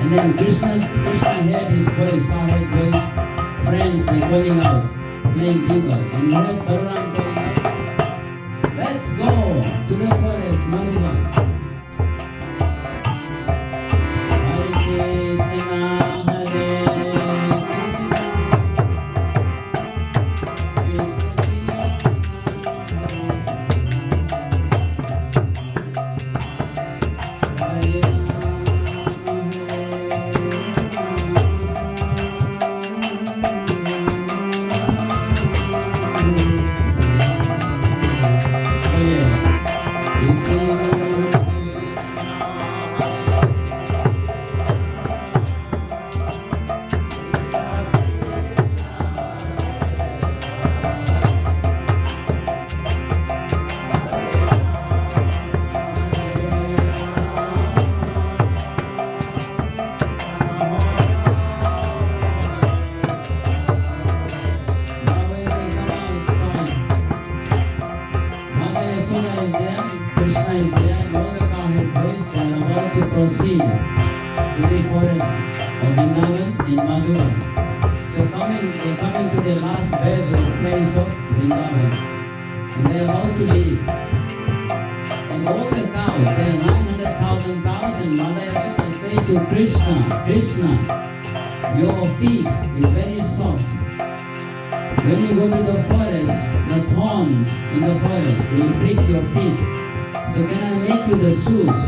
And then Krishna had his boys, 5 head boys, they're calling out, playing bugle. And you heard Balaram calling out, let's go to the forest, Madhuva. Hare Krishna, Hare proceed to the forest of Vrindavan in Madhura. So they're coming to the last verge of the place of Vrindavan. And they're about to leave. And all the cows, there are 900,000 cows, and Mother Yashoda say to Krishna, Krishna, your feet is very soft. When you go to the forest, the thorns in the forest will prick your feet. So can I make you the shoes?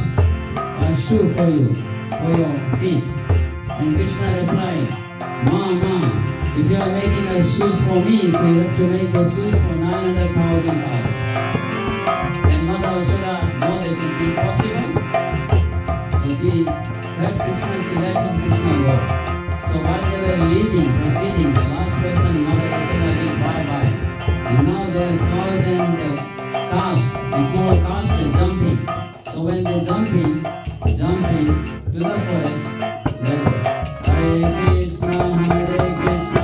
A shoe for you, for your feet. And Krishna replied, Mama, if you are making the shoes for me, so you have to make the shoes for 900,000 cows. And Mother Yashoda, no, this is impossible. So she heard Krishna, she let Krishna go. So while they were leaving, proceeding, the last person, Mother Yashoda did bye-bye. And now the cows and the calves, the small calves, they're jumping. So when they're jumping to the forest, then Hare Krishna, Hare Krishna,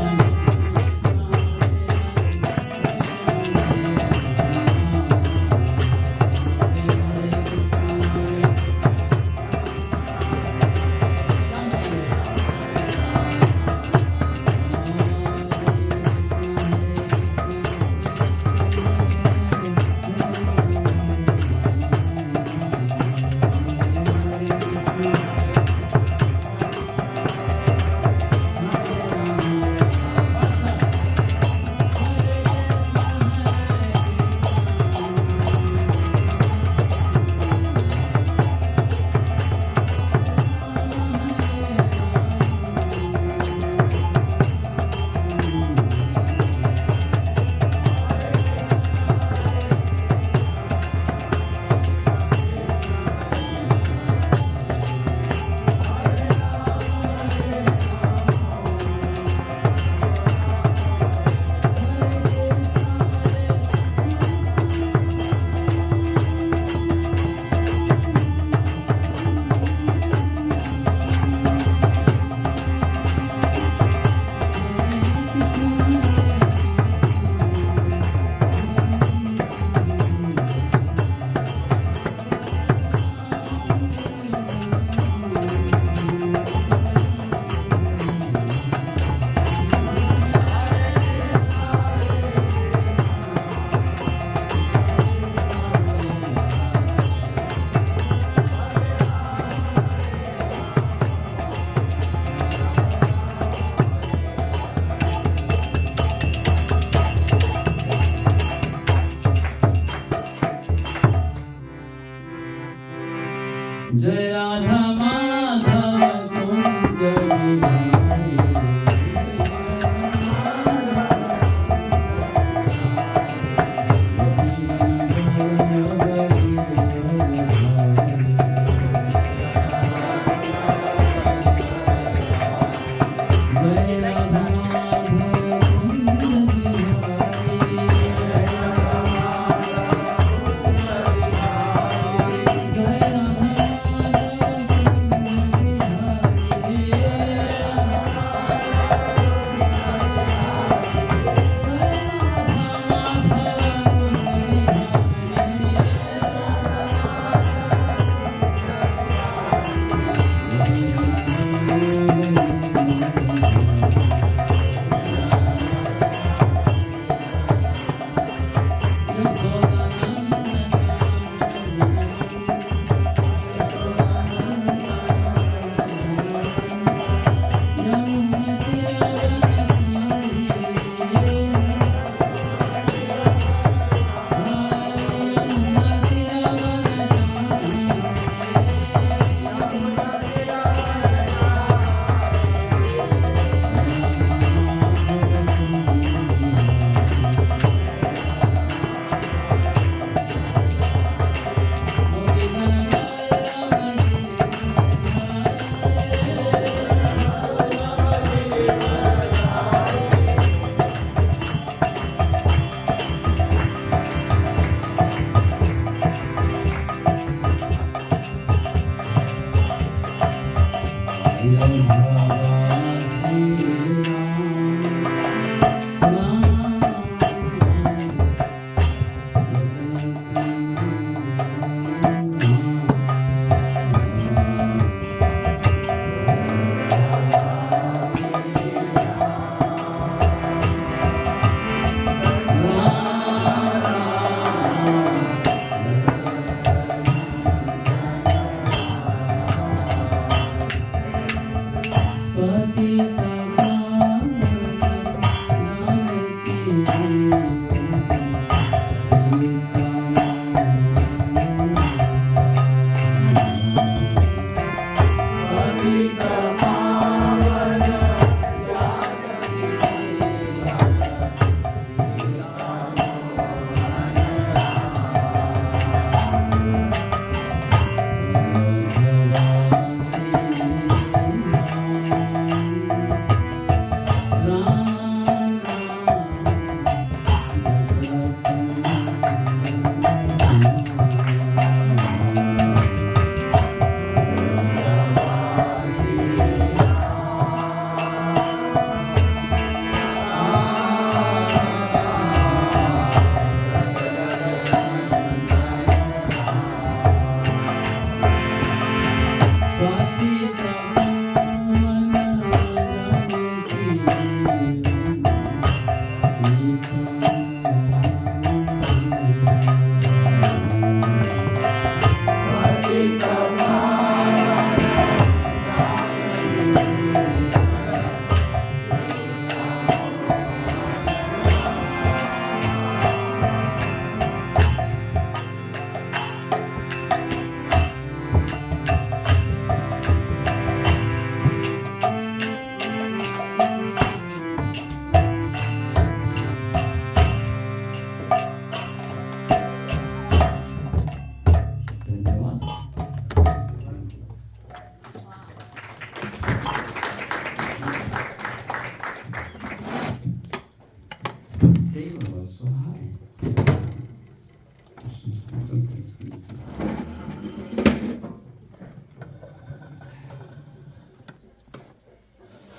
Jai Radha Madhava Kunja Vihari.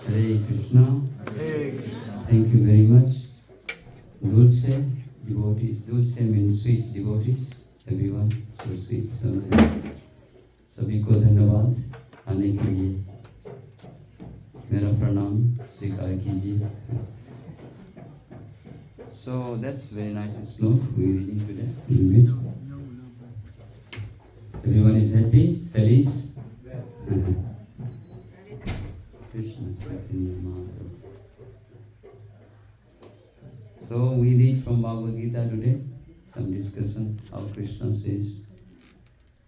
Hare Krishna. Thank you very much. Dulce devotees. Dulce means sweet devotees. Everyone, so sweet, so nice. सभी को धन्यवाद आने के लिए. मेरा प्रणाम स्वीकार कीजिए. So that's very nice sloka we reading today. Everyone is happy, feliz. Krishna Chaitanya Mahaprabhu. So we read from Bhagavad Gita today. Some discussion how Krishna says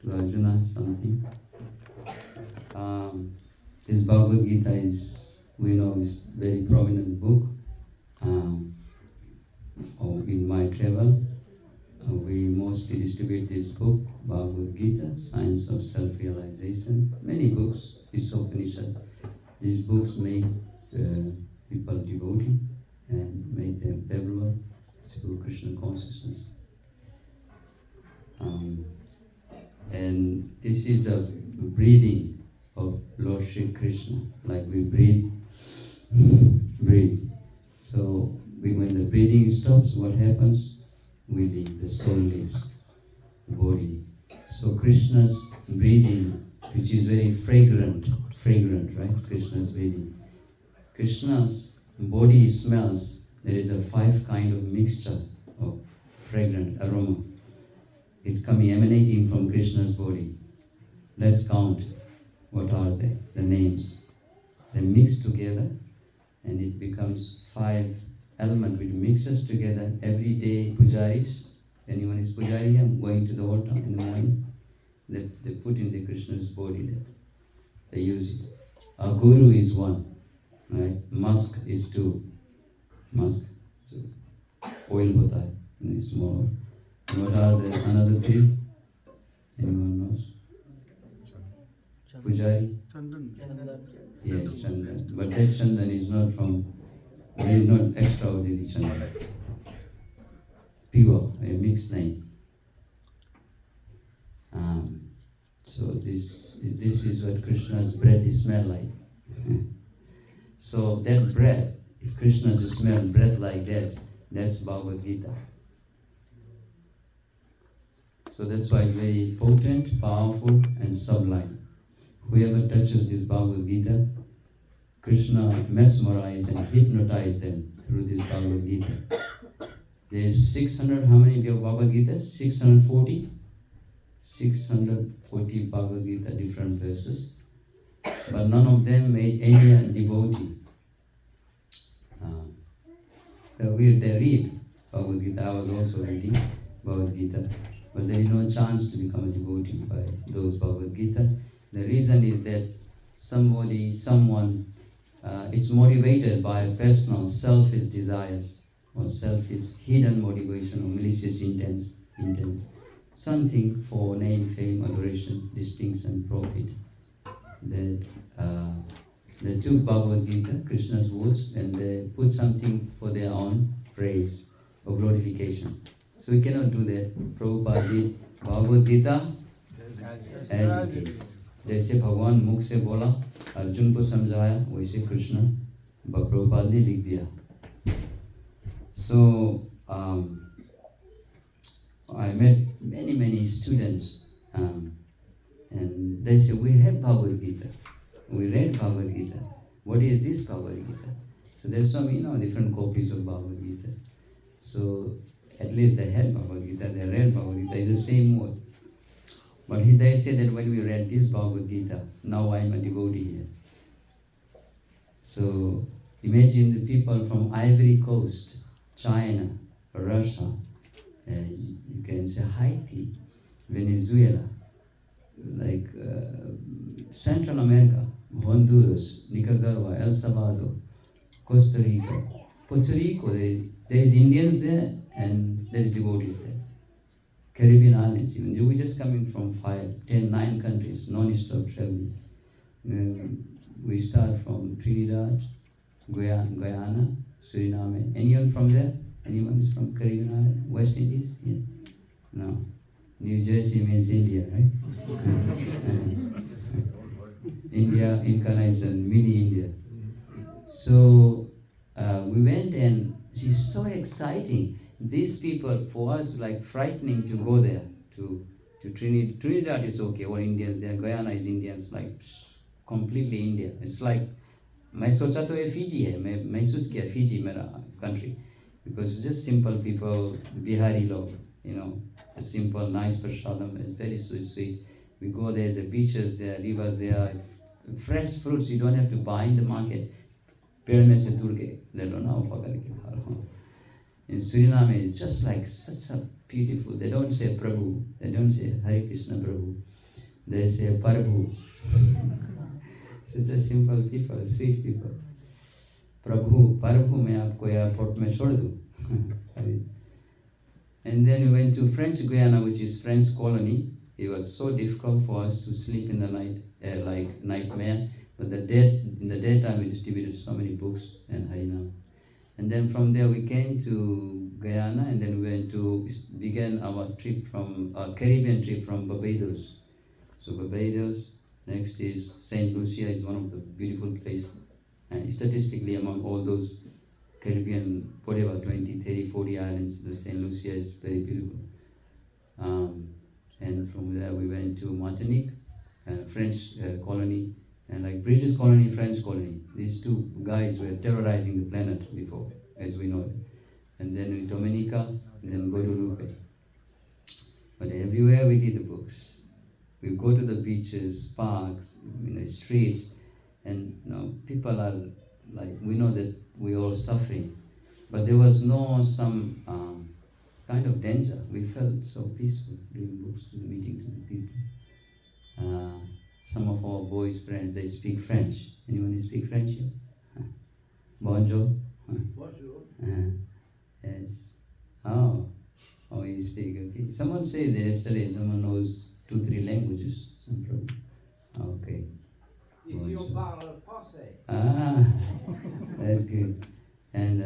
to Arjuna something. This Bhagavad Gita is, we know, is very prominent book. In my travel, we mostly distribute this book, Bhagavad Gita, Science of Self-Realization. Many books, Upanishad. These books make people devotee and make them favorable to Krishna consciousness. And this is a breathing of Lord Shri Krishna, like we breathe. So when the breathing stops, what happens? We leave, the soul leaves the body. So Krishna's breathing, which is very fragrant, right? Krishna's breathing. Krishna's body smells. There is a 5 kind of mixture of fragrant aroma. It's emanating from Krishna's body. Let's count. What are they? The names. They mix together and it becomes 5 elements which mixes together. Every day pujaris, anyone is pujari, I'm going to the altar in the morning. They put in the Krishna's body there. They use it. A guru is 1. Right? Musk is 2. Musk. So oil hota hai in small. What are the another 3? Anyone knows? Pujari? Chandan. Yes, Chandan. But that Chandan is not not extraordinary Chandan. Pure, a mixed name. So this is what Krishna's breath is smell like. So that breath, if Krishna's smell breath like this, that's Bhagavad Gita. So that's why it's very potent, powerful, and sublime. Whoever touches this Bhagavad Gita, Krishna mesmerizes and hypnotizes them through this Bhagavad Gita. There is 600, how many Bhagavad Gitas? 640? 640 Bhagavad Gita, different verses. But none of them made any devotee. They read Bhagavad Gita. I was also reading Bhagavad Gita. But there is no chance to become a devotee by those Bhagavad Gita. The reason is that someone, it's motivated by personal selfish desires or selfish hidden motivation or malicious intent. Something for name, fame, adoration, distinction, profit. That they took Bhagavad Gita, Krishna's words, and they put something for their own praise or glorification. So we cannot do that. Prabhupada did Bhagavad Gita as it is. जैसे भगवान मुख से बोला, अर्जुन को समझाया, वैसे कृष्ण प्रभुपाद ने लिख दिया. So I met many students, and they say, we have Bhagavad Gita, we read Bhagavad Gita. What is this Bhagavad Gita? So there's some different copies of Bhagavad Gita. So at least they had Bhagavad Gita, they read Bhagavad Gita, it's the same word. But they say that when we read this Bhagavad Gita, now I am a devotee here. So imagine the people from Ivory Coast, China, Russia, you can say Haiti, Venezuela, like Central America, Honduras, Nicaragua, El Salvador, Costa Rica, Puerto Rico, there is Indians there and there is devotees there. Caribbean islands, even we're just coming from 9 countries, non-stop traveling. We start from Trinidad, Guyana, Suriname. Anyone from there? Anyone is from Caribbean island? West Indies? Yeah. No. New Jersey means India, right? India incarnation, mini India. So we went and it's so exciting. These people, for us, like frightening to go there, to Trinidad. Trinidad is okay, all Indians there. Guyana is Indians, like completely India. It's like, मैं सोचा तो ये Fiji है, मैं महसूस किया Fiji मेरा country, because it's just simple people, Bihari log, just simple, nice prasadam, it's very sweet. We go there, the beaches there, rivers there, fresh fruits you don't have to buy in the market. पेड़ में से तोड़ के ले लो ना, उफा करके खा लो. In Suriname, it's just like such a beautiful, they don't say Prabhu, they don't say Hare Krishna Prabhu, they say Prabhu. Such a simple people, sweet people. Prabhu, मैं आपको airport में छोड़ दूँ. And then we went to French Guiana, which is French colony. It was so difficult for us to sleep in the night, like nightmare. But in the daytime, we distributed so many books and Harinams. And then from there we came to Guyana, and then we began our Caribbean trip from Barbados. So Barbados, next is St. Lucia, is one of the beautiful places. And statistically among all those Caribbean, whatever, 20, 30, 40 islands, the St. Lucia is very beautiful. And from there we went to Martinique, French colony, and like British colony, French colony. These two guys were terrorizing the planet before, as we know it. And then in Dominica, and then Guadeloupe. But everywhere we did the books. We go to the beaches, parks, in the streets, and people are like, we know that we all suffering. But there was no some kind of danger. We felt so peaceful doing books, doing meetings with people. Some of our boys' friends, they speak French. Anyone speak French here? Bonjour. Bonjour. Yes. Oh, you speak, okay. Someone said that yesterday someone knows 2-3 languages. Some problem. Okay. Is your parle français? Ah, that's good. And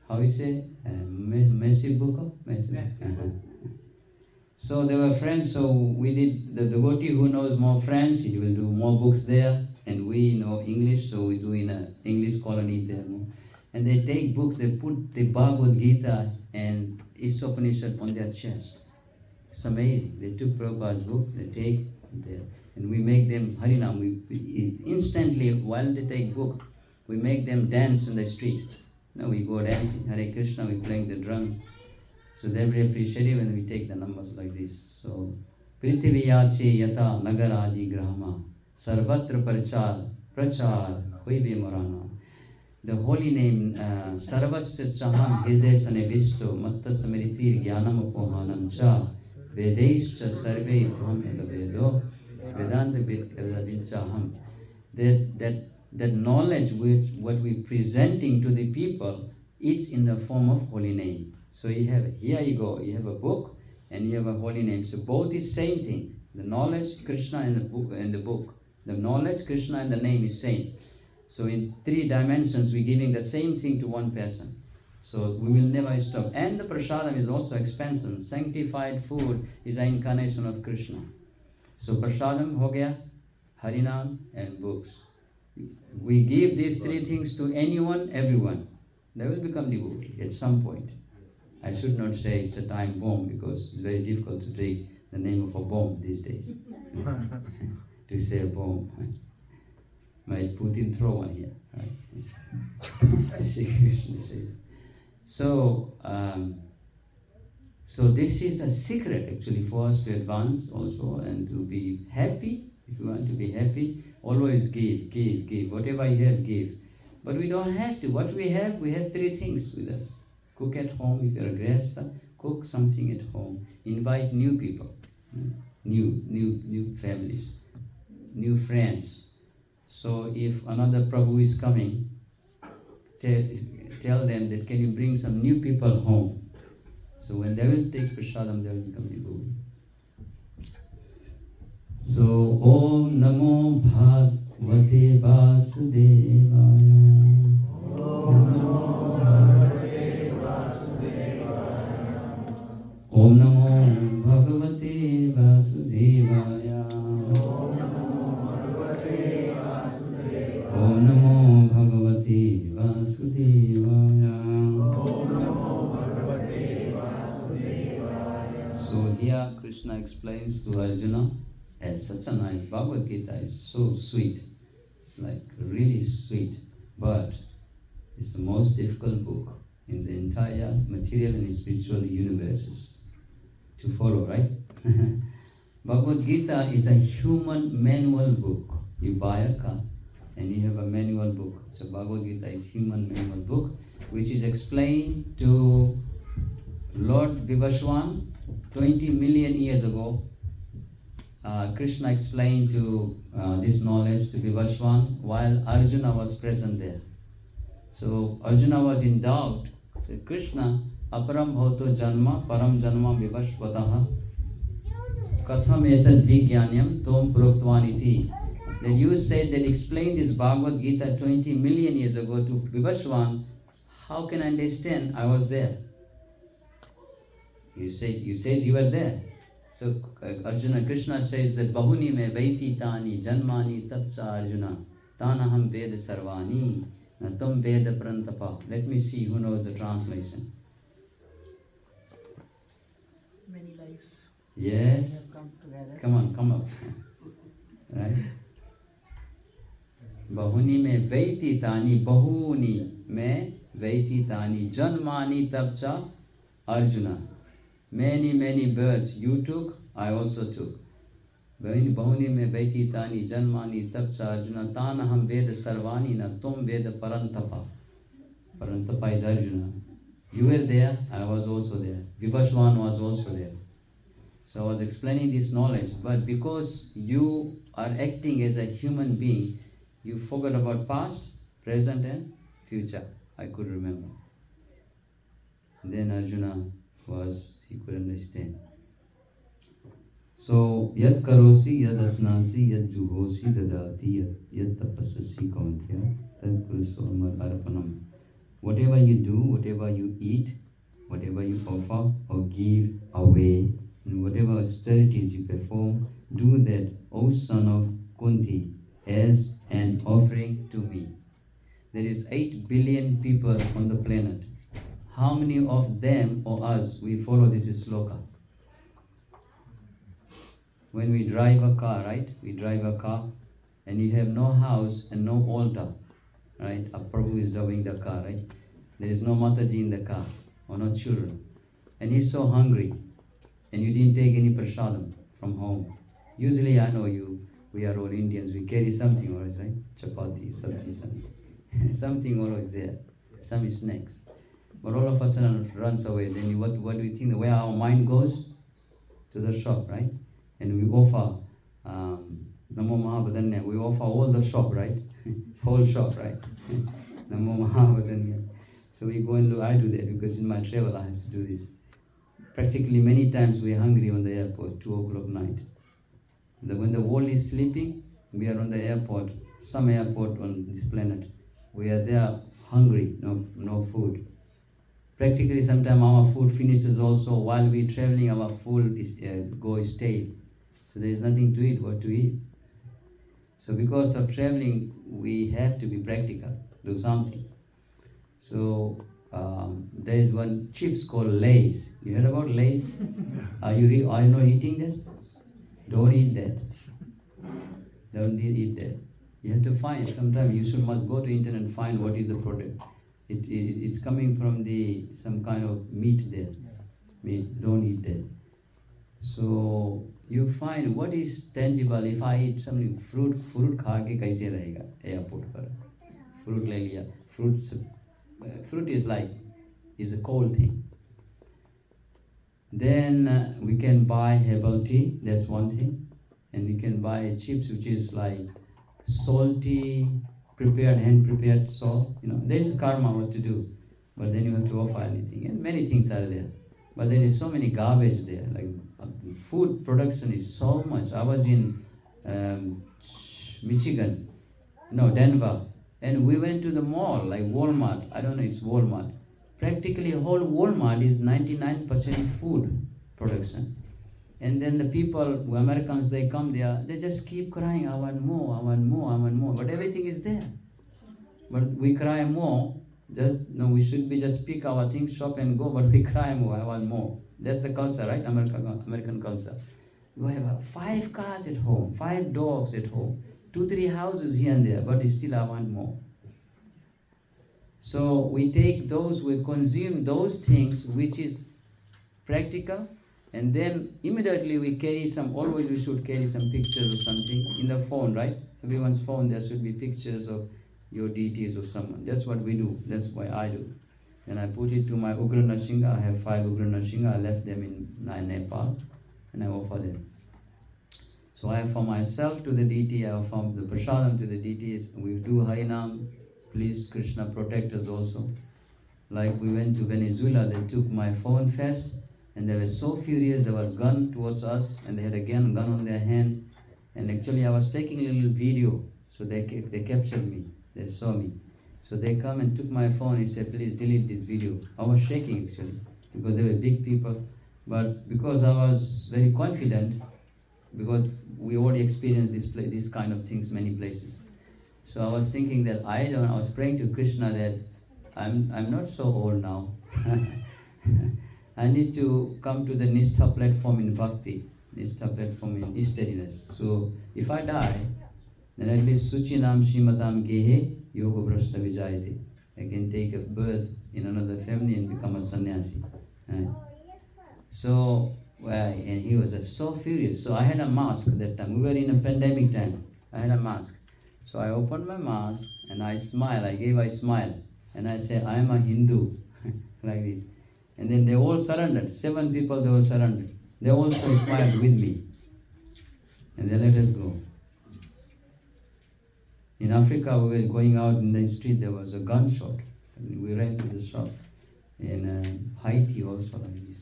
how you say? Merci beaucoup? Merci. So they were friends, so we did, the devotee who knows more French, he will do more books there, and we know English, so we do in an English colony there. And they take books, they put the Bhagavad Gita and 𝐾𝐚𝐭𝐞 on their chest. It's amazing. They took Prabhupada's book, they take there, and we make them Harinam. We instantly, while they take book, we make them dance in the street. No, we go dancing, Hare Krishna, we playing the drum. So they're very appreciative when we take the numbers like this. So, 𝗦𝗽𝗲𝐚𝐿𝐴 yata sarvatra prachar hoibe morana. The holy name, sarvasya chaham hridaya visto matta samritir jnanam apohanam cha vedaischa sarve bham vedo vedanta vinchaham. That knowledge which what we presenting to the people, it's in the form of holy name. So you have, here you go, you have a book and you have a holy name. So both is same thing. The knowledge, Krishna and the book. The knowledge, Krishna and the name is same. So in 3 dimensions, we're giving the same thing to one person. So we will never stop. And the prasadam is also expansion. Sanctified food is an incarnation of Krishna. So prasadam ho gaya, Harinam and books. We give these 3 things to anyone, everyone. They will become devotee at some point. I should not say it's a time bomb because it's very difficult to take the name of a bomb these days. To say a bomb. Might Putin throw one here. Right? So this is a secret actually for us to advance also and to be happy. If you want to be happy, always give. Whatever you have, give. But we don't have to. What we have 3 things with us. Cook at home, if you're a grihastha, cook something at home. Invite new people, new families, new friends. So if another Prabhu is coming, tell them that can you bring some new people home. So when they will take prasadam, they will become devotee. So Om Namo Bhagavate Vasudevaya. Om Namo Bhagavate Vasudevaya. Om Namo Bhagavate Vasudevaya. Om Namo Bhagavate Vasudevaya. Om Namo Bhagavate Vasudevaya. Om Namo Bhagavate Vasudevaya. So here Krishna explains to Arjuna, as such a nice Bhagavad Gita is so sweet. It's like really sweet, but it's the most difficult book in the entire material and spiritual universes to follow, right? Bhagavad Gita is a human manual book. You buy a car and you have a manual book. So Bhagavad Gita is human manual book, which is explained to Lord Vivaswan 20 million years ago. Krishna explained to this knowledge to Vivaswan while Arjuna was present there. So Arjuna was in doubt. So Krishna, aparam bhauto janma, param janma vivasvataha, katham etad vijnanyam tom proktvanithi. Then you said that explain this Bhagavad Gita 20 million years ago to Vivaswan. How can I understand? I was there. You said you were there. So Arjuna, Krishna says that bahuni me vaiti tani janmani tabsa Arjuna tanaham veda sarvani natam veda prantapa. Let me see who knows the translation. Many lives. Yes. Have come together. Come up. Right? Bahuni me vaiti tani, bahuni me vaiti tani janmani tabsa Arjuna. Many births you took, I also took. Bahuni me vaiti tani janmani tabsa Arjuna tanaham veda sarvani na tom veda parantapa. Parantapa is Arjuna. You were there, I was also there. Vivaswan was also there. So I was explaining this knowledge, but because you are acting as a human being, you forgot about past, present and future. I could remember. Then Arjuna he could understand. So, 𝐾𝐚𝐭𝐞 𝐻𝐸𝐴𝐳 𝐻𝐸𝐽𝐿 ददाति यत् तपस्यसि कौन्तेय तत् कुरुष्व मदर्पणम्. Whatever you do, whatever you eat, whatever you offer or give away, and whatever austerities you perform, do that, O son of Kunti, as an offering to me. There is 8 billion people on the planet. How many of them or us we follow this sloka? When we drive a car, right? We drive a car and you have no house and no altar, right? A Prabhu is driving the car, right? There is no Mataji in the car or no children. And he's so hungry and you didn't take any prasadam from home. Usually I know we are all Indians, we carry something always, right? Chapati, sabji, something. Something always there. Some snacks. But all of a sudden runs away. Then what do you think? Where our mind goes? To the shop, right? And we offer Namo Mahabodhanya. We offer all the shop, right? Whole shop, right? Namo Mahabodhanya. So we go and do, I do that because in my travel I have to do this. Practically many times we are hungry on the airport, 2 o'clock night. When the world is sleeping, we are on the airport, some airport on this planet. We are there hungry, no food. Practically sometimes our food finishes also while we traveling, our food is goes stale. So there is nothing to eat, what to eat. So because of traveling, we have to be practical, do something. So there is one chips called Lays. You heard about Lays? Are you not eating that? Don't eat that. Don't eat that. You have to find. Sometimes you must go to internet and find what is the product. It's coming from some kind of meat there. Meat. Don't eat that. So you find what is tangible. If I eat something, fruit खा के कैसे रहेगा airport पर? Fruit ले लिया. Fruit is a cold thing. Then we can buy herbal tea. That's one thing. And we can buy chips, which is like salty, hand prepared salt. There is karma what to do, but then you have to offer anything, and many things are there. But there is so many garbage there. Like food production is so much. I was in Denver, and we went to the mall, like Walmart. I don't know, it's Walmart. Practically whole Walmart is 99% food production. And then the people, Americans, they come there, they just keep crying, I want more, I want more, I want more. But everything is there. But we cry more. We should be just pick our things, shop and go, but we cry more, I want more. That's the culture, right? American culture. You have 5 cars at home, 5 dogs at home, 2-3 houses here and there, but still I want more. So we consume those things which is practical, and then immediately we should carry some pictures or something in the phone, right? Everyone's phone, there should be pictures of your deities or someone. That's what we do. That's why I do. And I put it to my Ugra Nrsimha. I have 5 Ugra Nrsimha. I left them in Nepal, and I offer them. So I offer myself to the deity. I offer the prasadam to the deities. We do Harinam. Please, Krishna, protect us also. Like we went to Venezuela, they took my phone first, and they were so furious. There was gun towards us, and they had a gun on their hand. And actually, I was taking a little video, so they captured me. They saw me. So they come and took my phone. He said, please delete this video. I was shaking actually, because they were big people. But because I was very confident, because we already experienced this kind of things many places. So I was thinking that I was praying to Krishna that I'm not so old now. I need to come to the Nishtha platform in Bhakti, Nishtha platform in steadiness. So if I die, then at least 𝐃𝐚𝐭𝐞 I can take a birth in another family and become a sannyasi. Right? So, and he was so furious. So I had a mask that time. We were in a pandemic time. I had a mask. So I opened my mask and I smiled. I gave a smile. And I said, I am a Hindu. Like this. And then they all surrendered. 7 people, they all surrendered. They also smiled with me. And they let us go. In Africa, we were going out in the street, there was a gunshot. And we ran to the shop. In Haiti also like this.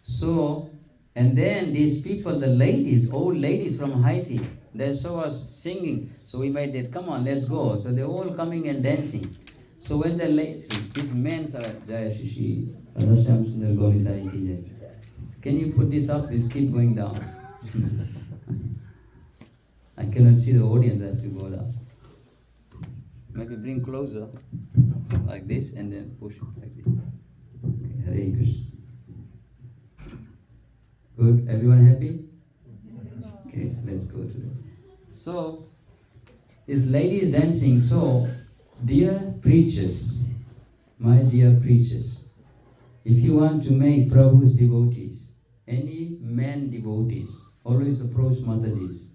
So, And then these people, the ladies, old ladies from Haiti, they saw us singing. So we made it, come on, let's go. So they're all coming and dancing. So when the ladies, these men are, Jaya Shishi, Radhashyam Sundar Gauritai ki jai. Can you put this up? Please keep going down. I cannot see the audience, I have to go down. Maybe bring closer, like this, and then push it like this. Okay, Hare Krishna. Good, everyone happy? Okay, let's go to it. So, this lady is dancing. So, dear preachers, my dear preachers, if you want to make Prabhu's devotees, any man devotees, always approach Matajis.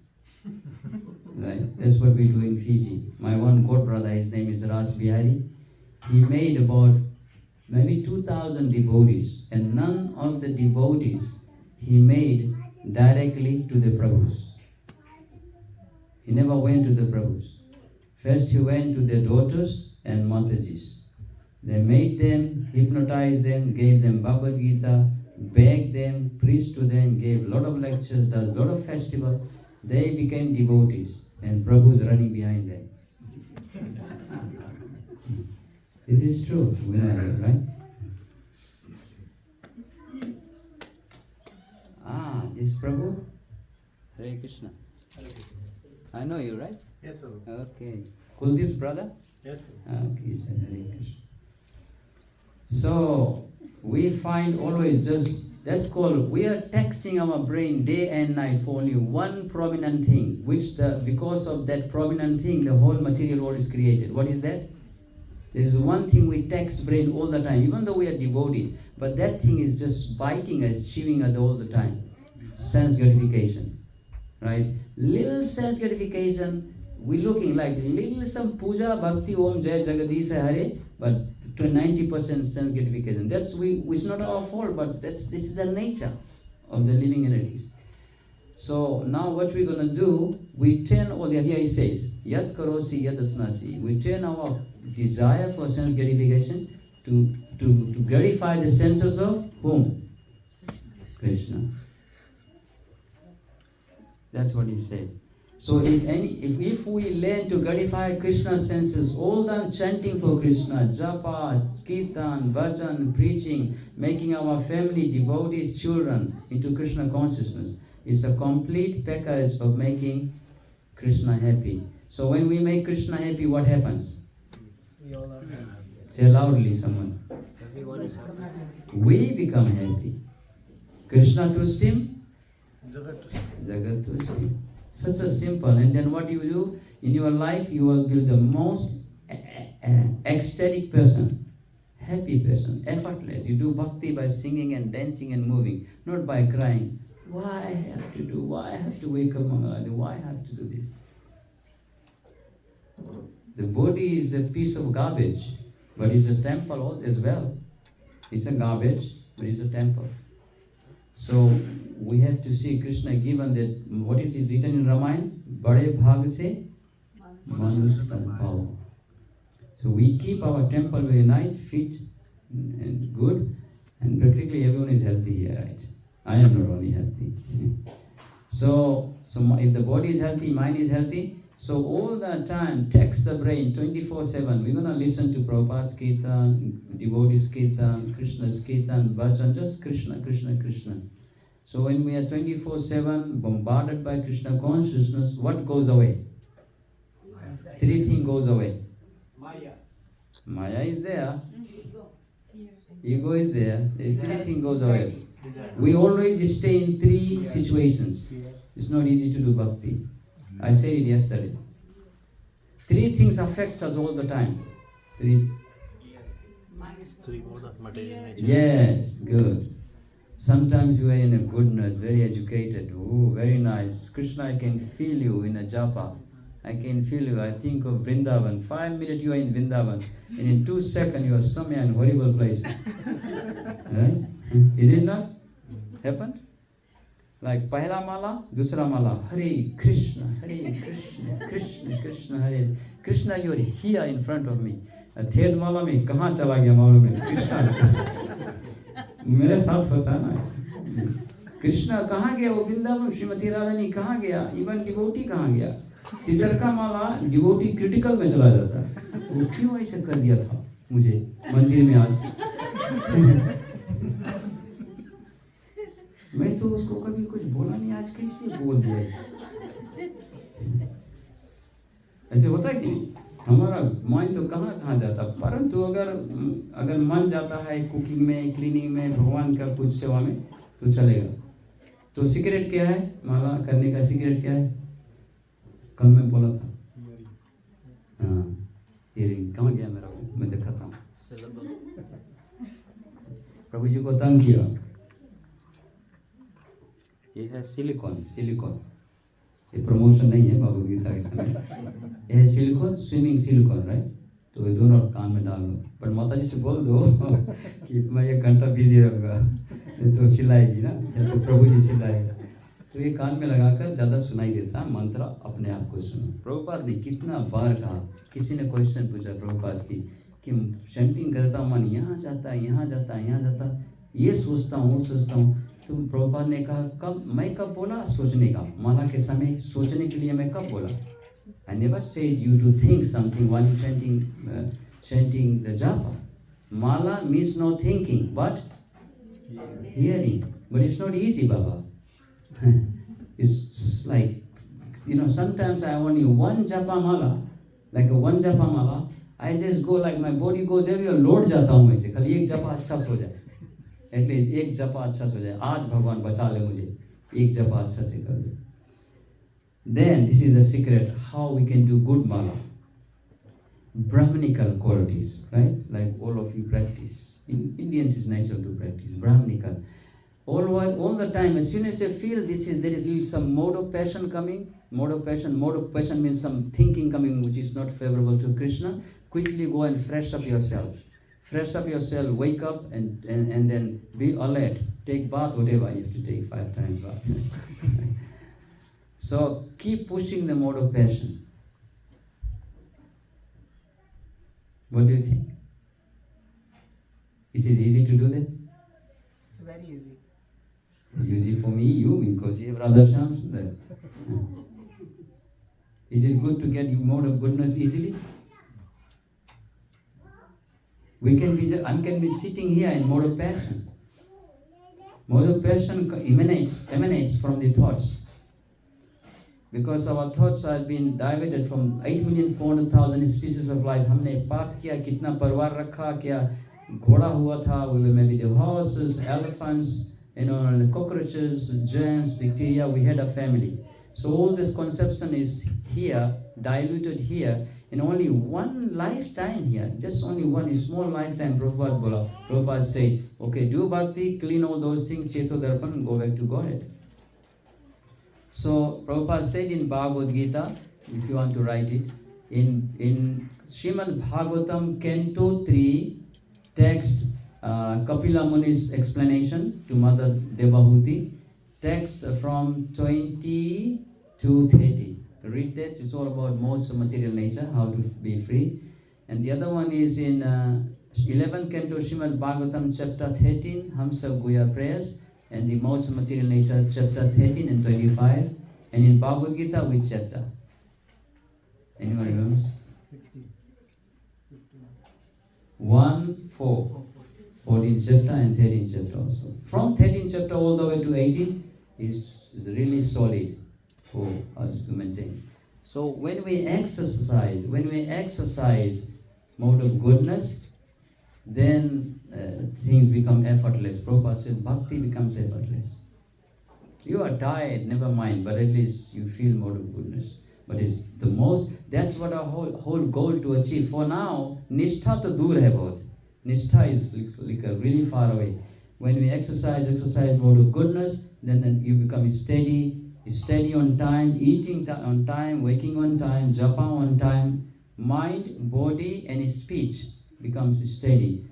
Right? That's what we do in Fiji. My one god brother, his name is 𝗔𝗯ance. He made about maybe 2,000 devotees, and none of the devotees he made directly to the Prabhus. He never went to the Prabhus. First he went to their daughters and Matajis. They made them, hypnotized them, gave them Bhagavad Gita, begged them, preached to them, gave a lot of lectures, does a lot of festivals. They became devotees, and Prabhu is running behind them. This is true, we know it, right? Ah, this Prabhu? Hare Krishna. I know you, right? Yes, Prabhu. Okay. Kuldeep's brother? Yes, Prabhu. Okay, so Hare Krishna. So, we find always just, that's called, we are taxing our brain day and night for only one prominent thing, which because of that prominent thing, the whole material world is created. What is that? There is one thing we tax brain all the time, even though we are devotees, but that thing is just biting us, chewing us all the time. Sense gratification, right? Little sense gratification, we looking like little some puja, bhakti, om, jai, jagadisha, hare, but to 90% sense gratification. That's it's not our fault, but this is the nature of the living entities. So now what we're gonna do, we turn all the, here he says, 𝗦𝗽𝗃𝐿𝐴𝐵𝐴 𝗦𝗽𝐿𝐴𝐵𝐴. We turn our desire for sense gratification to gratify the senses of whom? Krishna. That's what he says. So if we learn to gratify Krishna's senses, all the chanting for Krishna, japa, kirtan, bhajan, preaching, making our family devotees, children into Krishna consciousness, is a complete package of making Krishna happy. So when we make Krishna happy, what happens? We all are happy. Say loudly, someone. Everyone is happy. We become happy. Krishna tustim, Jagat. Jagat tustim. Such a simple. And then what you do in your life, you will be the most ecstatic person, happy person, effortless. You do bhakti by singing and dancing and moving, not by crying. Why I have to do? Why I have to wake up? Why I have to do this? The body is a piece of garbage, but it's a temple as well. It's a garbage, but it's a temple. So we have to see Krishna given that, what is it written in Ramayana? Bade bhag se manush tan pao. So we keep our temple very nice, fit and good, and practically everyone is healthy here, right? I am not only healthy. So if the body is healthy, mind is healthy, so all the time, tax the brain 24/7. We're going to listen to Prabhupada's Kirtan, devotees Kirtan, Krishna's Kirtan, bhajan, just Krishna, Krishna, Krishna. So when we are 24/7 bombarded by Krishna consciousness, what goes away? Three things goes away. Maya. Maya is there. Ego is there. Three things goes away. We always stay in three situations. It's not easy to do bhakti. I said it yesterday. Three things affect us all the time. Three modes of material nature. Yes, good. Sometimes you are in a goodness, very educated. Oh, very nice. Krishna, I can feel you in a japa. I can feel you. I think of Vrindavan. 5 minutes you are in Vrindavan, and in 2 seconds you are somewhere in horrible places. Right? Is it not? Happened? Like Pahla Mala, Dusra Mala, Hare Krishna, Krishna, Krishna, Hare. Krishna, you are here in front of me. A third Mala में कहाँ चला गया मालूम है? Krishna. मेरे साथ होता है ना ऐसा. कृष्ण कहाँ गया? वो वृंदावन श्रीमती राधारानी कहाँ गया? इवन डिवोटी कहाँ गया? तीसर का माला डिवोटी क्रिटिकल में चला जाता है। वो क्यों ऐसे कर दिया था मुझे मंदिर में आज? मैं तो उसको कभी कुछ बोला नहीं, आज कैसे बोल दिया ऐसे होता है कि नहीं? हमारा माइंड तो कहाँ कहाँ जाता, परंतु अगर मन जाता है कुकिंग में, क्लीनिंग में, भगवान का कुछ सेवा में तो चलेगा। तो सीक्रेट क्या है माला करने का? सीक्रेट क्या है? कल मैं बोला था, हाँ, इयरिंग कहाँ गया मेरा? मैं दिखाता हूँ। प्रभु जी को तंग किया। ये है सिलिकॉन। ये प्रमोशन नहीं है भगवद गीता के समय। ये है सिलिकॉन, स्विमिंग सिलिकॉन, राइट? तो ये दोनों कान में डाल लो। पर माता जी से बोल दो कि मैं 1 घंटा बिजी रहूँगा, नहीं तो चिल्लाएगी ना, या तो प्रभु जी चिल्लाएगा। तो ये कान में लगाकर ज़्यादा सुनाई देता मंत्र, अपने आप को सुनो। प्रभुपाद ने कितना बार कहा, किसी ने क्वेश्चन पूछा प्रभुपाद की कि चैंटिंग करता मन यहाँ जाता, ये सोचता हूँ। तो प्रभुपाद ने कहा, मैं कब बोला सोचने का? माला के समय सोचने के लिए मैं कब बोला? I never said you to think something while chanting the japa. Mala means no thinking, but hearing. But it's not easy, Baba. It's like, sometimes I only one japa mala, I just go like my body goes everywhere, लोट जाता हूँ मैं से, खाली एक जपा अच्छा सो जाए, at least एक जपा अच्छा सो जाए, आज भगवान बचा ले मुझे, एक जपा अच्छा से कर दे। Then this is the secret how we can do good mala. Brahmanical qualities, right? Like all of you practice. In Indians it's nicer to practice Brahmanical. All the time, as soon as you feel there is some mode of passion coming. Mode of passion means some thinking coming which is not favorable to Krishna. Quickly go and fresh up yourself. Wake up and then be alert. Take bath, whatever you have to take, 5 times bath. So keep pushing the mode of passion. What do you think? Is it easy to do that? It's very easy. Easy for me, you, because you have Radha Shams there. Is it good to get mode of goodness easily? I can be sitting here in mode of passion. Mode of passion emanates from the thoughts. Because our thoughts have been divided from 8,400,000 species of life. हमने पाप किया, कितना परिवार रखा, क्या घोड़ा हुआ था, we were maybe the horses, elephants, the cockroaches, germs, bacteria, we had a family. So all this conception is here, diluted here, in only one lifetime here, just only one small lifetime. Prabhupada say, okay, do bhakti, clean all those things, Cheto Darpan, and go back to Godhead. So Prabhupada said in Bhagavad Gita, if you want to write it, in Srimad Bhagavatam Canto 3, text Kapila Muni's explanation to Mother Devahuti, text from 20 to 30. Read that, it's all about modes of material nature, how to be free. And the other one is in 11th Canto Srimad Bhagavatam chapter 13, Hamsa Guya prayers, and the modes of material nature chapter 13 and 25. And in Bhagavad Gita, which chapter? Anyone remembers? 16. 1, 4. 14th chapter and 13th chapter also. From 13th chapter all the way to 18 is really solid for us to maintain. So when we exercise mode of goodness, then things become effortless. Prabhupada says bhakti becomes effortless. You are tired, never mind, but at least you feel mode of goodness. But it's the most, that's what our whole goal to achieve. For now, nishtha to dur hai bahut. Nishtha is like really far away. When we exercise mode of goodness, then you become steady on time, eating on time, waking on time, japa on time, mind, body and speech becomes steady.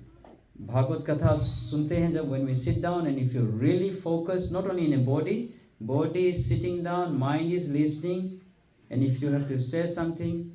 Bhagavad Katha sunte hain jab, when we sit down and if you really focus not only in a body is sitting down, mind is listening, and if you have to say something,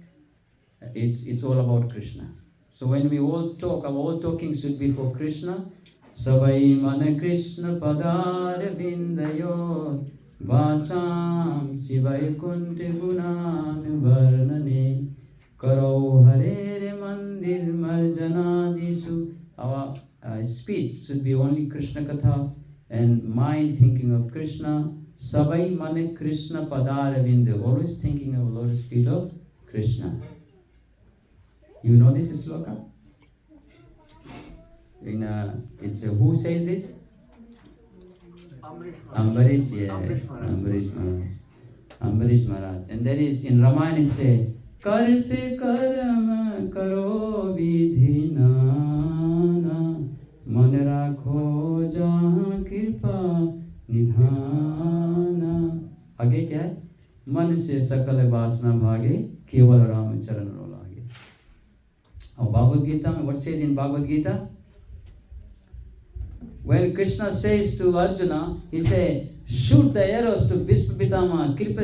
it's all about Krishna. So when we all talk, our all talking should be for Krishna. Savai Mana Krishna Padar Vindayo Vacham 𝐶𝐨𝐜𝐿𝐴𝐴𝐴 Gunan Varnane Karo Hare Mandir Marjanadisu. Our speech should be only Krishna Katha and mind thinking of Krishna. Savai Mane Krishna Padar Vindayo. Always thinking of lotus feet of Krishna. You know this sloka? It's who says this? Ambarish, yes. Ambarish Maharaj. And that is in Ramayana it says, Kar se karam karo vidhinana man rakho jahan kripa nidhana. आगे क्या है? मन से सकल वासना भागे केवल राम चरण रो लागे. और Bhagavad Gita, what says in Bhagavad Gita? When Krishna says to Arjuna, he says, shoot the arrows to Bhishma Pitama, 𝗃𝐴𝐴,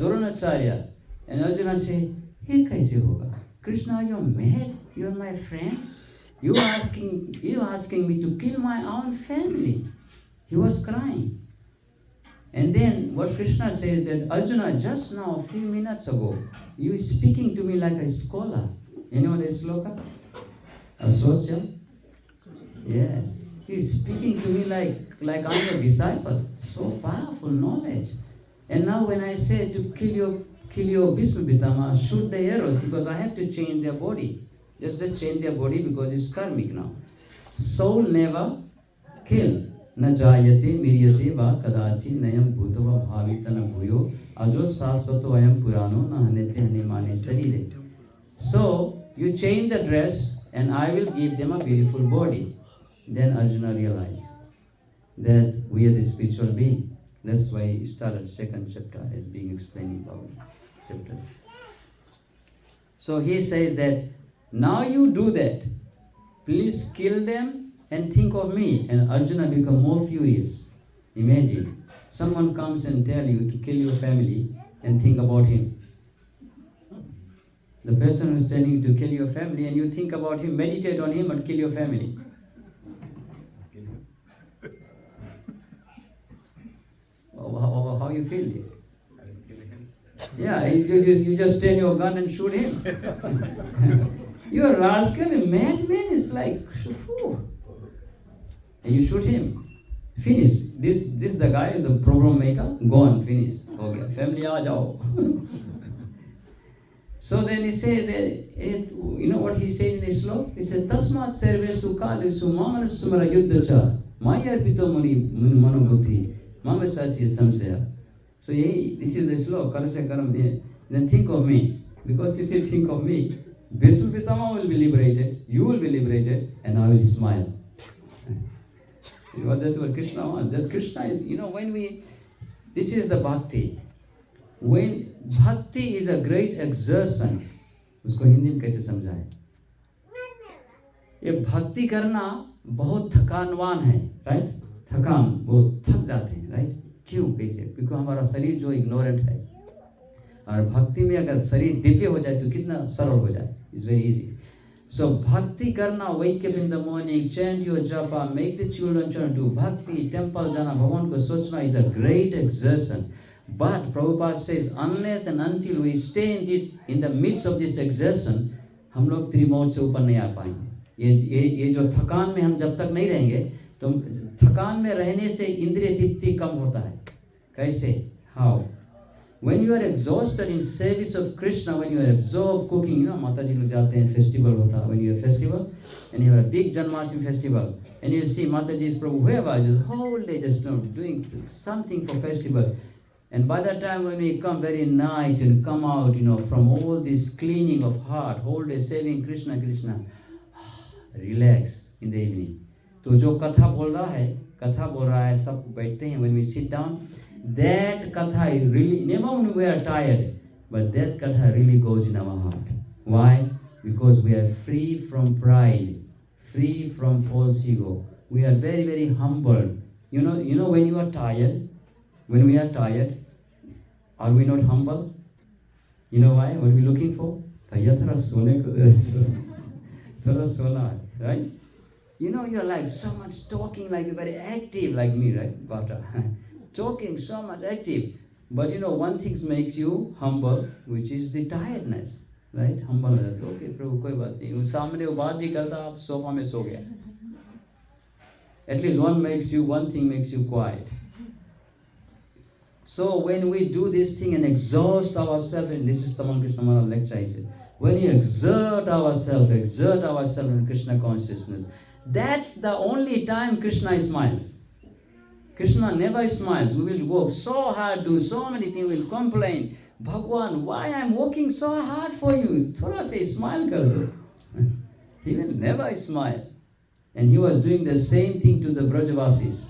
𝗃𝗀. And Arjuna says, hey, kaise hoga? Krishna, you're mad? You're my friend? You asking me to kill my own family. He was crying. And then what Krishna says that, Arjuna, just now, a few minutes ago, you speaking to me like a scholar. You know the sloka? Asocya? Yes. He is speaking to me like I'm a disciple. So powerful knowledge. And now when I say to kill your Bhishma Pitama, shoot the arrows, because I have to change their body. Just change their body because it's karmic now. Soul never kill. Na jayate miryate va kadachi nayam bhutava bhavitana bhuyo ajo sasvato ayam purano na hanete hanemane sarire. So you change the dress and I will give them a beautiful body. Then Arjuna realized that we are the spiritual being. That's why he started second chapter as being explaining about chapters. So he says that now you do that. Please kill them and think of me. And Arjuna become more furious. Imagine, someone comes and tell you to kill your family and think about him. The person who is telling you to kill your family and you think about him, meditate on him and kill your family. How you feel this? Yeah, if you just turn your gun and shoot him. You're a rascal, a madman. It's like, whew. And you shoot him. Finish. This the guy is the problem maker. Go on, finish. Okay, family aa jao. So then he said that, you know what he said in his sloka? He said, Tasmat sarvesu kalesu mamanusumara yuddhacha mayarpito muni manobuddhi mamasasya samsaya. So this is the sloka, karasya karam. Then think of me. Because if you think of me, Bhishma Pitama will be liberated, you will be liberated, and I will smile. That's what Krishna wants. That's Krishna is, this is the bhakti. When bhakti is a great exertion, उसको हिंदी में कैसे समझाएं? ये भक्ति करना बहुत थकानवान है, right? थकान, वो थक जाते हैं, राइट? क्यों, कैसे? क्योंकि हमारा शरीर जो इग्नोरेंट है, और भक्ति में अगर शरीर दिव्य हो जाए तो कितना सरल हो जाए. It's very easy. So bhakti karna, wake up in the morning, chant your japa, make the children chant, do bhakti, temple jana, Bhagavan ko sochna is a great exertion. But Prabhupada says, unless and until we stay in the midst of this exertion, हम लोग त्रिमोड से ऊपर नहीं आ पाएंगे. ये जो थकान में हम जब तक नहीं रहेंगे, तो थकान में रहने से इंद्रिय तृप्ति कम होता है. कैसे? How? When you are exhausted in service of Krishna, when you are absorbed cooking, Mataji लोग जाते हैं, festival होता है, when you have festival, and you have a big Janmashtami festival, and you see Mataji's Prabhu, whoever is whole day just doing something for festival. And by that time when we come very nice and come out, from all this cleaning of heart, whole day serving Krishna, relax in the evening. तो जो कथा बोल रहा है, सब बैठते हैं, when we sit down, that katha is really, never when we are tired, but that katha really goes in our heart. Why? Because we are free from pride, free from false ego. We are very, very humble. You know when you are tired, when we are tired, are we not humble? You know why? What are we looking for? Thora sona, right? You know, you're like so much talking, like very active like me, right? But talking so much active. But you know, one thing makes you humble, which is the tiredness, right? Humble. Okay, Prabhu, कोई बात नहीं. उस सामने वो बात भी करता, आप सोफा में सो गया. At least one thing makes you quiet. So when we do this thing and exhaust ourselves, and this is Tamal Krishna Maharaj lecture, I said, when you exert ourselves in Krishna consciousness, that's the only time Krishna smiles. Krishna never smiles. We will work so hard, do so many things, we will complain. Bhagwan, why I'm working so hard for you? Thoda say smile kar do. He will never smile. And he was doing the same thing to the Brajavasis,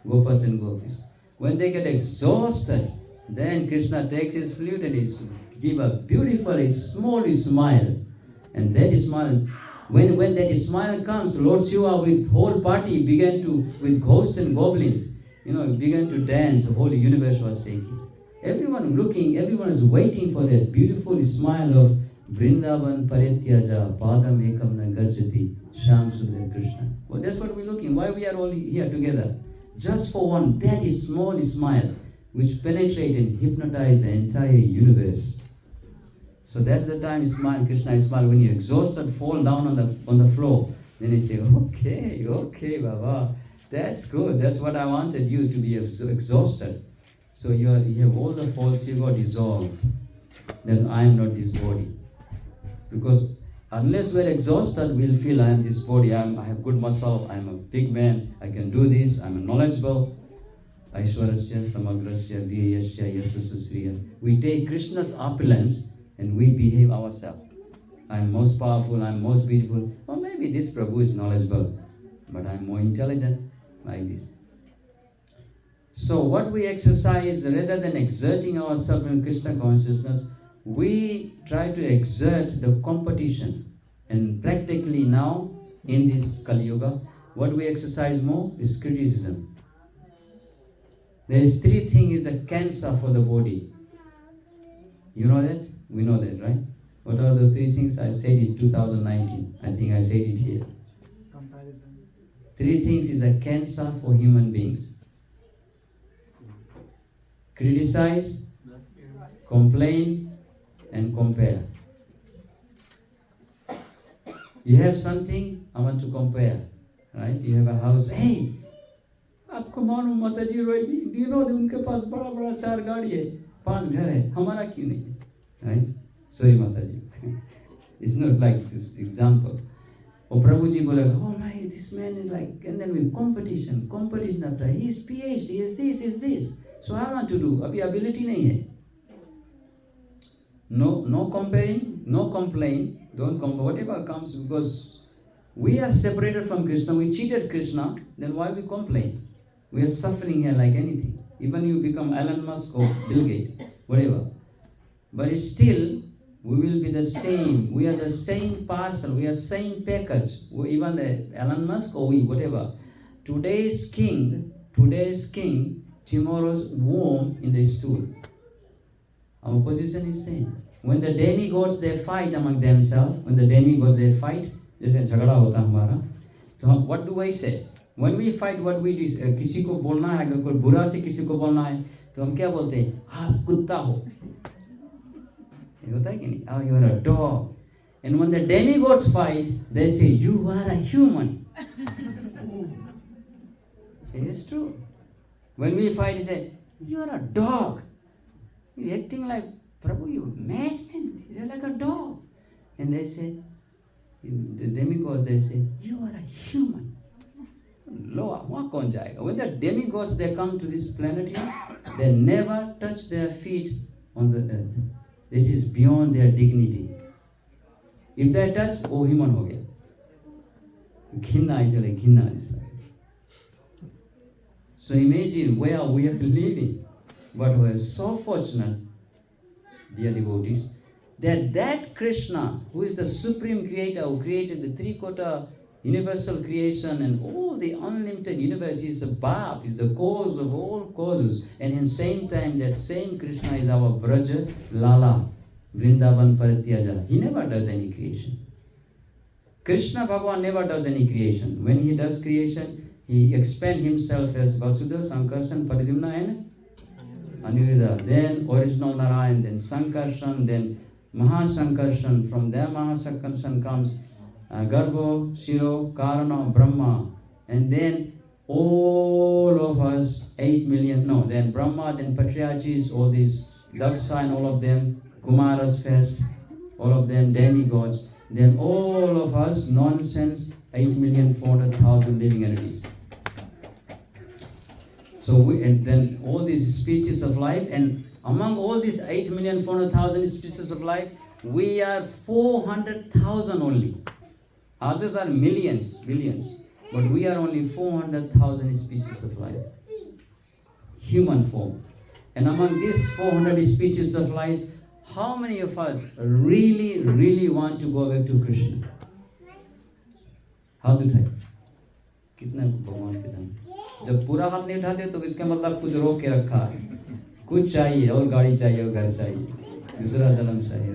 Gopas and Gopis. When they get exhausted, then Krishna takes his flute and he gives a beautiful, small smile. And that smile, when that smile comes, Lord Shiva with whole party with ghosts and goblins, began to dance. The whole universe was shaking. Everyone is waiting for that beautiful smile of Vrindavan Parityaja, Padam Ekam na Gajjati, Sham Sundar Krishna. Well, that's what we're looking. Why we are all here together? Just for one, that is small smile, which penetrate and hypnotize the entire universe. So that's the time smile, Krishna smile. When you exhausted, fall down on the floor. Then you say, okay, Baba, that's good. That's what I wanted you to be exhausted. So you have all the false ego dissolved. Then I am not this body. Because unless we're exhausted, we'll feel I am this body, I have good muscle, I'm a big man, I can do this, I'm knowledgeable. Aishwarasya, Samagrasya, Vyayasya, Yasasasriya. We take Krishna's opulence and we behave ourselves. I'm most powerful, I'm most beautiful. Or maybe this Prabhu is knowledgeable, but I'm more intelligent, like this. So what we exercise, rather than exerting ourselves in Krishna consciousness, we try to exert the competition. And practically now, in this Kali Yuga, what we exercise more is criticism. There is three things is a cancer for the body. You know that? We know that, right? What are the three things? I said in 2019. I think I said it here. Comparison. Three things is a cancer for human beings. Criticize, complain, and compare. You have something, I want to compare, right? You have a house, hey, आपको मालूम माताजी रोएगी, do you know उनके पास बड़ा बड़ा 4 गाड़ी है, 5 घर है, हमारा क्यों नहीं है, right? Sorry माताजी, it's not like this example. Or Prabhuji will like, oh my, this man is like, and then with competition after, he is PhD, he is this, so I want to do, अभी ability नहीं है. No comparing, no complain, don't compare, whatever comes, because we are separated from Krishna, we cheated Krishna, then why we complain? We are suffering here like anything. Even you become Elon Musk or Bill Gates, whatever. But still, we will be the same. We are the same parcel, we are same package. Even the Elon Musk or we, whatever. Today's king, tomorrow's worm in the stool. Our position is same. When the demigods they fight among themselves, जैसे झगड़ा होता हमारा, तो what do I say? When we fight, what we do, किसी को बोलना है, अगर कोई बुरा से किसी को बोलना है, तो हम क्या बोलते हैं? आप कुत्ता हो. ये होता है कि नहीं? Oh, you are a dog. And when the demigods fight, they say, you are a human. It is true. When we fight, they say, you are a dog. You're acting like, Prabhu, you madman. You're like a dog. And they say, the demigods, they say, you are a human. Loa, वहाँ कौन जाएगा? When the demigods they come to this planet here, they never touch their feet on the earth. It is beyond their dignity. If they touch, oh, human हो गया. घिन्ना इसलिए घिन्ना इसलिए. So imagine where we are living, but we are so fortunate, dear devotees, that Krishna, who is the supreme creator, who created the three-quarter universal creation and all the unlimited universe, is the Bab, is the cause of all causes. And in the same time, that same Krishna is our Vraja Lala, Vrindavan Parityaja. He never does any creation. Krishna Bhagavan never does any creation. When he does creation, he expands himself as Vasudha, Sankarshan, Paridimna and Aniruddha. Then original Narayan, then Sankarshan, then Mahasankarshan. From there Mahasankarshan comes Garbho, Shiro, Karana, Brahma. And then all of us, 8 million, no, then Brahma, then Patriarchis, all these, Daksha and all of them, Kumaras first, all of them demigods. Then all of us, nonsense, 8,400,000 living entities. So and then all these species of life, and among all these 8,400,000 species of life, we are 400,000 only. Others are millions, billions. But we are only 400,000 species of life. Human form. And among these 400 species of life, how many of us really, really want to go back to Krishna? हाथ उठाए. कितना भगवान के धाम. जब पूरा हाथ नहीं उठाते तो इसका मतलब कुछ रोक के रखा है. कुछ चाहिए और गाड़ी चाहिए और घर चाहिए. दूसरा जन्म चाहिए.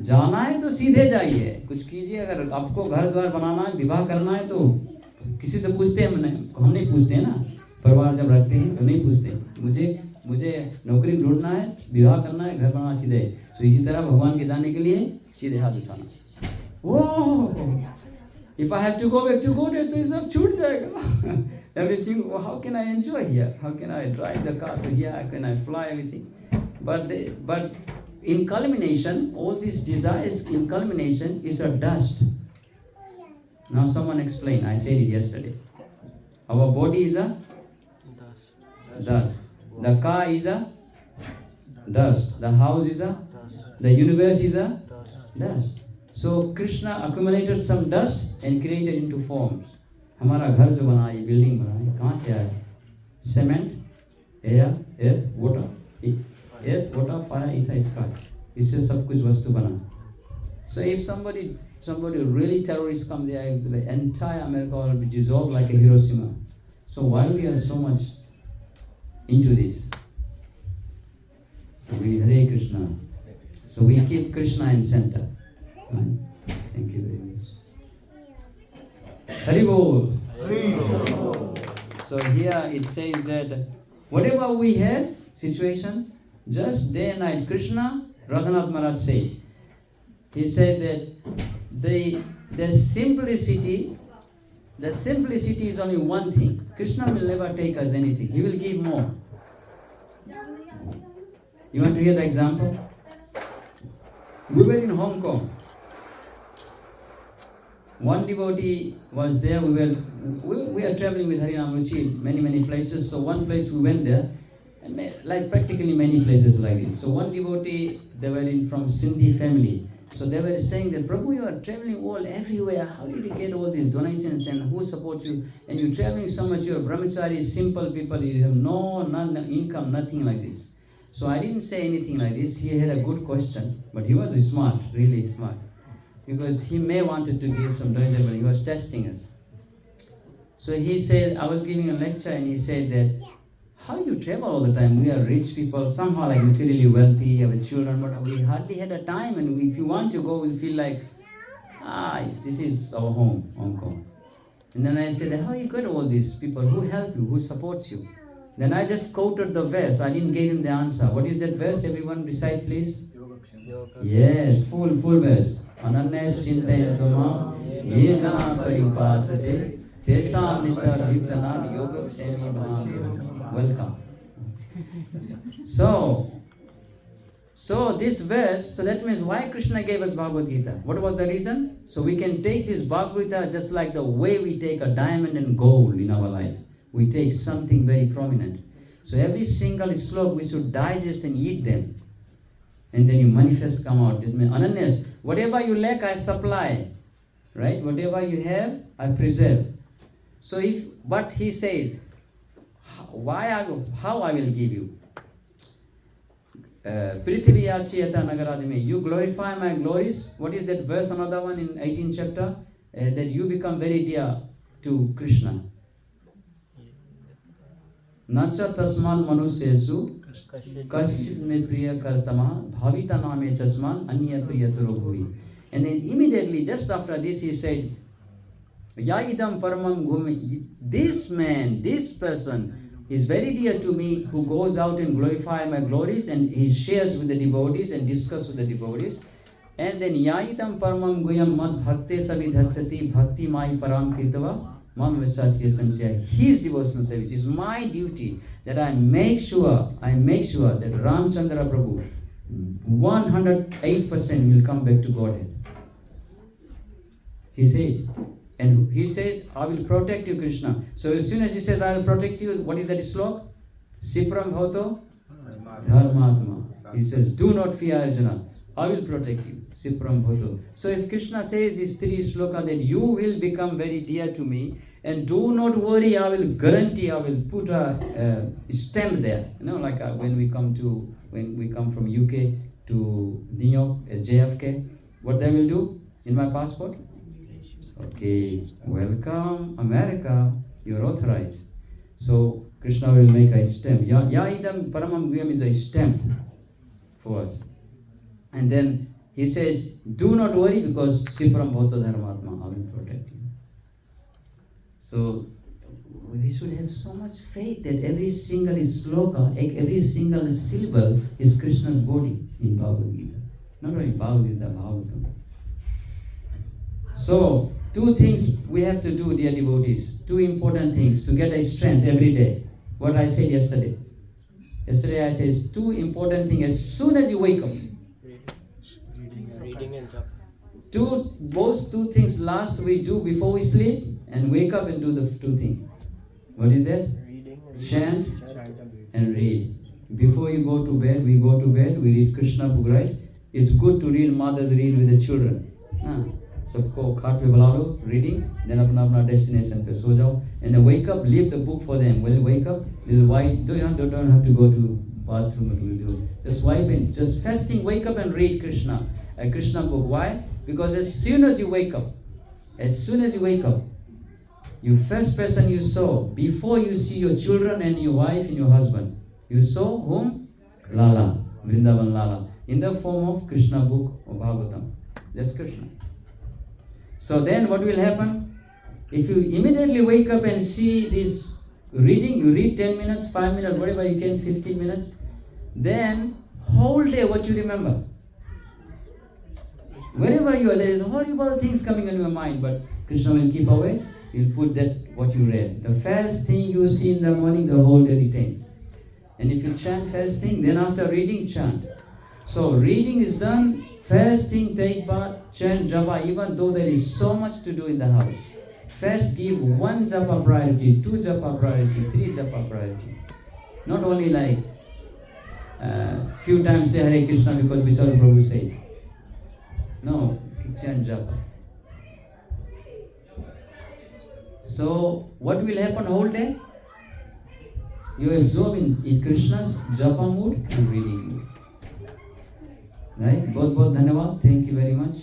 जाना है तो सीधे जाइए. कुछ कीजिए. अगर आपको घर द्वार बनाना है, विवाह करना है तो किसी से पूछते हैं. हम नहीं पूछते हैं ना. परिवार जब रखते हैं तो नहीं पूछते. मुझे नौकरी ढूंढना है, विवाह करना है, घर बनाना सीधे. तो इसी तरह भगवान के जाने के लिए सीधे हाथ उठाना. वो if I have to go back to Godhead, तो ये सब छूट जाएगा. Everything, how can I enjoy here? How can I drive the car to here? How can I fly everything? But in culmination, all these desires in culmination is a dust. Now someone explain. I said it yesterday. Our body is a dust. The car is a dust. The house is a dust. The universe is a dust. So Krishna accumulated some dust and created into forms. हमारा घर जो बना, ये building बना, ये कहाँ से आया? Cement, air, earth, water. Earth, water, fire, ether, sky. इससे सब कुछ वस्तु बना. So if somebody really terrorists come there, the entire America will be dissolved like a Hiroshima. So why we are so much into this? So we Hare Krishna. So we keep Krishna in center. Right? Thank you very much. Hari Bol. So here it says that whatever we have, situation, just day and night, Krishna, Radhanath Maharaj said. He said that the simplicity is only one thing. Krishna will never take us anything. He will give more. You want to hear the example? We were in Hong Kong. One devotee was there. We are traveling with Harinams many places. So one place we went there, and like practically many places like this. So one devotee, they were from Sindhi family. So they were saying that, Prabhu, you are traveling everywhere. How did you get all these donations and who supports you? And you're traveling so much, you're brahmachari, simple people, you have no income, nothing like this. So I didn't say anything like this. He had a good question, but he was smart, really smart. Because he may wanted to give some donation, but he was testing us. So he said, I was giving a lecture and he said that, how you travel all the time? We are rich people, somehow like materially wealthy, have children, but we hardly had a time. And if you want to go, we feel like, this is our home, Hong Kong. And then I said, how you got all these people? Who help you? Who supports you? Then I just quoted the verse. I didn't give him the answer. What is that verse? Everyone recite, please. Yes, full verse. Ananyas chintayan tumam ye jana paripasate tesam nitar vittanam yoga kshemi bhava. Welcome. So this verse, so that means why Krishna gave us Bhagavad Gita? What was the reason? So we can take this Bhagavad Gita just like the way we take a diamond and gold in our life. We take something very prominent. So every single slok we should digest and eat them. And then you manifest, come out. This means Ananyas, whatever you lack, I supply. Right? Whatever you have, I preserve. So if what he says, how I will give you? You glorify my glories. What is that verse? Another one in 18th chapter. That you become very dear to Krishna. Nacha tasman manusyesu kaschit me priya kartama bhavita name chasman anya priyataro bhuvi. And then immediately, just after this, he said, 𝐾𝐴𝐸𝐸 paramam gumi. This man, this person is very dear to me, who goes out and glorify my glories, and he shares with the devotees and discuss with the devotees. And then 𝐾𝐴𝐸𝐸 paramam guyam mad bhakte savidhasyati bhakti mai param kirtava mam 𝗦𝗽𝗂𝐚𝐭𝐢𝐨𝐧. His devotional service is my duty, that I make sure that Ramchandra Prabhu 108% will come back to Godhead. He said, and he said, I will protect you, Krishna. So as soon as he says, I will protect you, what is that slok? Sivaram bhavato dharmatma. He says, do not fear, Arjuna. I will protect you. Sivaram bhavato. So if Krishna says these three sloka, that you will become very dear to me, and do not worry, I will guarantee, I will put a stamp there. You know, like when we come from UK to New York, JFK, what they will do in my passport? Okay, welcome America, you're authorized. So Krishna will make a stamp. 𝐾𝐴𝐸𝐸 paramam guyam is a stamp for us. And then he says, do not worry, because Sivaram bhavato dharmatma, I will protect you. So we should have so much faith that every single sloka, every single syllable is Krishna's body in Bhagavad Gita. Not only Bhagavad Gita, Bhagavatam. So, two things we have to do, dear devotees. Two important things to get a strength every day. What I said yesterday. Yesterday I said two important things as soon as you wake up. Reading and japa. Both two things last we do before we sleep, and wake up and do the two things. What is that? Reading Chant and read. Before you go to bed, we read Krishna book, right? It's good to read, mothers read with the children. सबको खाट पे बुला लो, reading, then अपना destination पे सो जाओ, and then wake up, leave the book for them. When you wake up, little white, don't have to go to bathroom, just wipe in, just fasting, wake up and read Krishna, a Krishna book. Why? Because as soon as you wake up, you first person you saw, before you see your children and your wife and your husband, you saw whom? Lala, Vrindavan Lala, in the form of Krishna book or Bhagavatam. That's Krishna. So then what will happen? If you immediately wake up and see this reading, you read 10 minutes, 5 minutes, whatever you can, 15 minutes, then whole day what you remember? Wherever you are, there is horrible things coming in your mind, but Krishna will keep away. You'll put that what you read. The first thing you see in the morning, the whole day retains. And if you chant first thing, then after reading, chant. So reading is done, first thing take bath, chant japa, even though there is so much to do in the house. First give 1 japa priority, 2 japa priority, 3 japa priority. Not only like few times say Hare Krishna because Vicaru Prabhu said. No, chant japa. So what will happen whole day? You absorb in Krishna's japa mood and reading mood. Right? बहुत धन्यवाद. Thank you very much.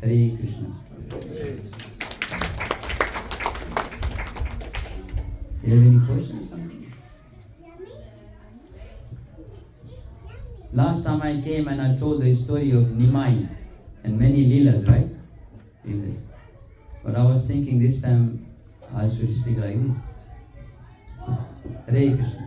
Hare Krishna. Do you have any questions? Last time I came and I told the story of Nimai and many leelas, right? Leelas. But I was thinking this time I should speak like this. Hare Krishna.